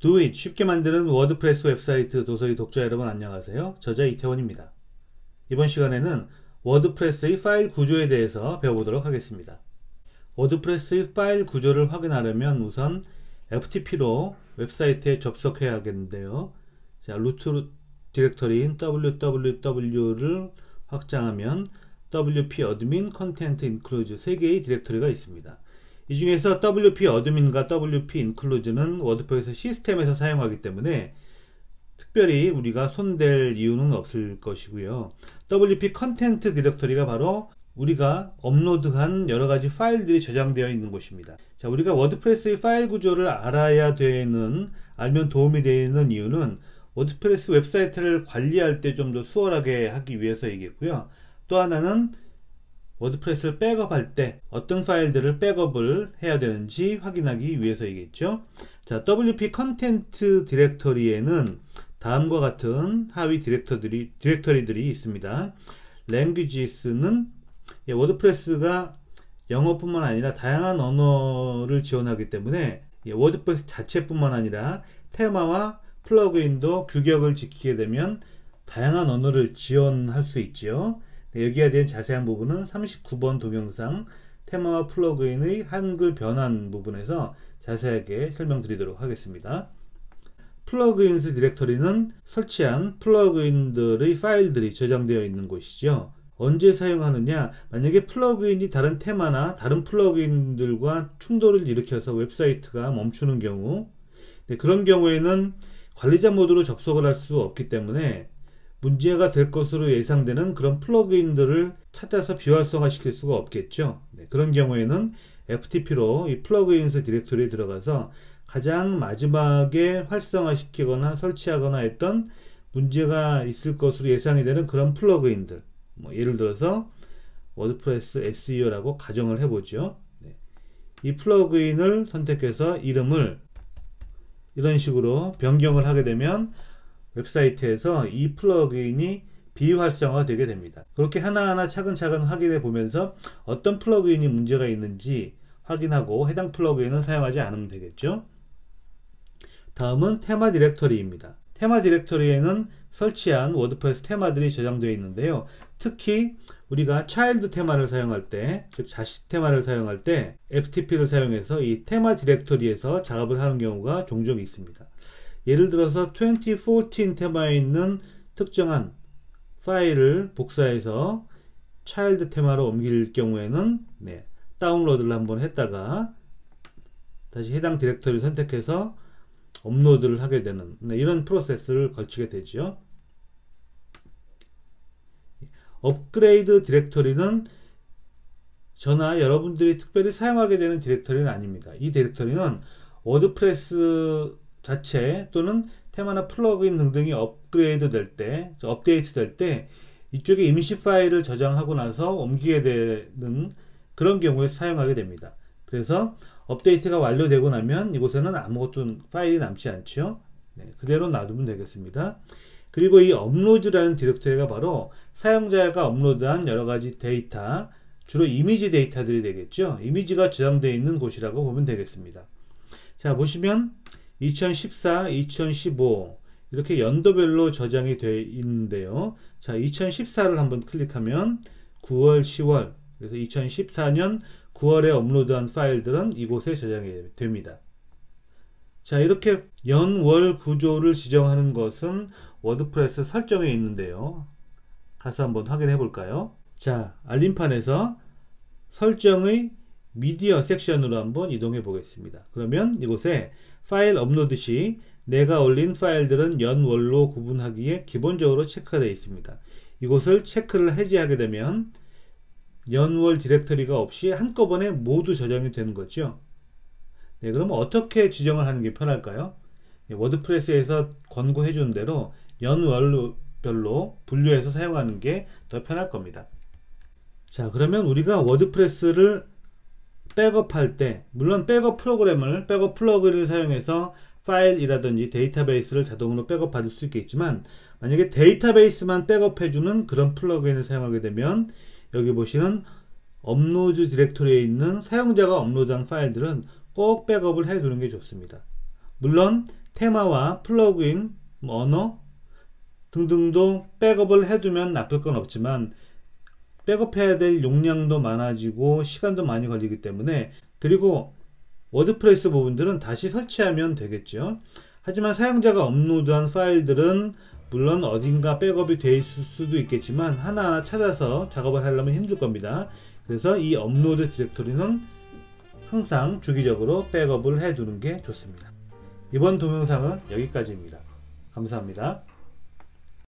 Do it! 쉽게 만드는 워드프레스 웹사이트 도서의 독자 여러분 안녕하세요. 저자 이태원입니다. 이번 시간에는 워드프레스의 파일 구조에 대해서 배워보도록 하겠습니다. 워드프레스의 파일 구조를 확인하려면 우선 FTP로 웹사이트에 접속해야 하겠는데요. 자, 루트 디렉터리인 www를 확장하면 wp admin, content include 3개의 디렉터리가 있습니다. 이 중에서 wp admin과 wp include는 워드프레스 시스템에서 사용하기 때문에 특별히 우리가 손댈 이유는 없을 것이고요. wp content 디렉터리가 바로 우리가 업로드한 여러가지 파일들이 저장되어 있는 곳입니다. 자, 우리가 워드프레스의 파일 구조를 알면 도움이 되는 이유는 워드프레스 웹사이트를 관리할 때 좀 더 수월하게 하기 위해서이겠고요. 또 하나는 워드프레스를 백업할 때 어떤 파일들을 백업을 해야 되는지 확인하기 위해서이겠죠. 자, WP 컨텐트 디렉터리에는 다음과 같은 하위 디렉터리들이 있습니다. languages는 워드프레스가 영어뿐만 아니라 다양한 언어를 지원하기 때문에 워드프레스 자체뿐만 아니라 테마와 플러그인도 규격을 지키게 되면 다양한 언어를 지원할 수 있죠. 여기에 대한 자세한 부분은 39번 동영상 테마와 플러그인의 한글 변환 부분에서 자세하게 설명드리도록 하겠습니다. 플러그인스 디렉터리는 설치한 플러그인들의 파일들이 저장되어 있는 곳이죠. 언제 사용하느냐? 만약에 플러그인이 다른 테마나 다른 플러그인들과 충돌을 일으켜서 웹사이트가 멈추는 경우, 그런 경우에는 관리자 모드로 접속을 할 수 없기 때문에 문제가 될 것으로 예상되는 그런 플러그인들을 찾아서 비활성화 시킬 수가 없겠죠. 그런 경우에는 FTP로 이 플러그인스 디렉토리에 들어가서 가장 마지막에 활성화시키거나 설치하거나 했던 문제가 있을 것으로 예상이 되는 그런 플러그인들, 예를 들어서 워드프레스 SEO라고 가정을 해보죠. 이 플러그인을 선택해서 이름을 이런 식으로 변경을 하게 되면 웹사이트에서 이 플러그인이 비활성화 되게 됩니다. 그렇게 하나하나 차근차근 확인해 보면서 어떤 플러그인이 문제가 있는지 확인하고 해당 플러그인은 사용하지 않으면 되겠죠. 다음은 테마 디렉터리입니다. 테마 디렉터리에는 설치한 워드프레스 테마들이 저장되어 있는데요. 특히 우리가 차일드 테마를 사용할 때, 즉 자식 테마를 사용할 때 FTP를 사용해서 이 테마 디렉터리에서 작업을 하는 경우가 종종 있습니다. 예를 들어서 2014 테마에 있는 특정한 파일을 복사해서 차일드 테마로 옮길 경우에는 다운로드를 한번 했다가 다시 해당 디렉터리를 선택해서 업로드를 하게 되는 이런 프로세스를 거치게 되죠. 업그레이드 디렉터리는 저나 여러분들이 특별히 사용하게 되는 디렉터리는 아닙니다. 이 디렉터리는 워드프레스 자체 또는 테마나 플러그인 등등이 업그레이드 될 때, 업데이트 될 때 이쪽에 임시 파일을 저장하고 나서 옮기게 되는 그런 경우에 사용하게 됩니다. 그래서 업데이트가 완료되고 나면 이곳에는 아무것도 파일이 남지 않죠. 그대로 놔두면 되겠습니다. 그리고 이 업로드라는 디렉터리가 바로 사용자가 업로드한 여러가지 데이터, 주로 이미지 데이터들이 되겠죠. 이미지가 저장되어 있는 곳이라고 보면 되겠습니다. 자, 보시면 2014, 2015 이렇게 연도별로 저장이 되어 있는데요. 자, 2014를 한번 클릭하면 9월, 10월, 그래서 2014년 9월에 업로드한 파일들은 이곳에 저장이 됩니다. 자, 이렇게 연월 구조를 지정하는 것은 워드프레스 설정에 있는데요. 가서 한번 확인해 볼까요? 자, 알림판에서 설정의 미디어 섹션으로 한번 이동해 보겠습니다. 그러면 이곳에 파일 업로드 시 내가 올린 파일들은 연월로 구분하기에 기본적으로 체크가 되어 있습니다. 이곳을 체크를 해제하게 되면 연월 디렉터리가 없이 한꺼번에 모두 저장이 되는 거죠. 그럼 어떻게 지정을 하는 게 편할까요? 워드프레스에서 권고해 주는 대로 연월별로 분류해서 사용하는 게 더 편할 겁니다. 자, 그러면 우리가 워드프레스를 백업할 때, 물론 백업 플러그인을 사용해서 파일이라든지 데이터베이스를 자동으로 백업 받을 수 있겠지만, 만약에 데이터베이스만 백업해주는 그런 플러그인을 사용하게 되면 여기 보시는 업로드 디렉토리에 있는 사용자가 업로드한 파일들은 꼭 백업을 해두는 게 좋습니다. 물론 테마와 플러그인, 언어 등등도 백업을 해두면 나쁠 건 없지만 백업해야 될 용량도 많아지고 시간도 많이 걸리기 때문에, 그리고 워드프레스 부분들은 다시 설치하면 되겠죠. 하지만 사용자가 업로드한 파일들은 물론 어딘가 백업이 되어 있을 수도 있겠지만 하나하나 찾아서 작업을 하려면 힘들 겁니다. 그래서 이 업로드 디렉토리는 항상 주기적으로 백업을 해 두는 게 좋습니다. 이번 동영상은 여기까지입니다. 감사합니다.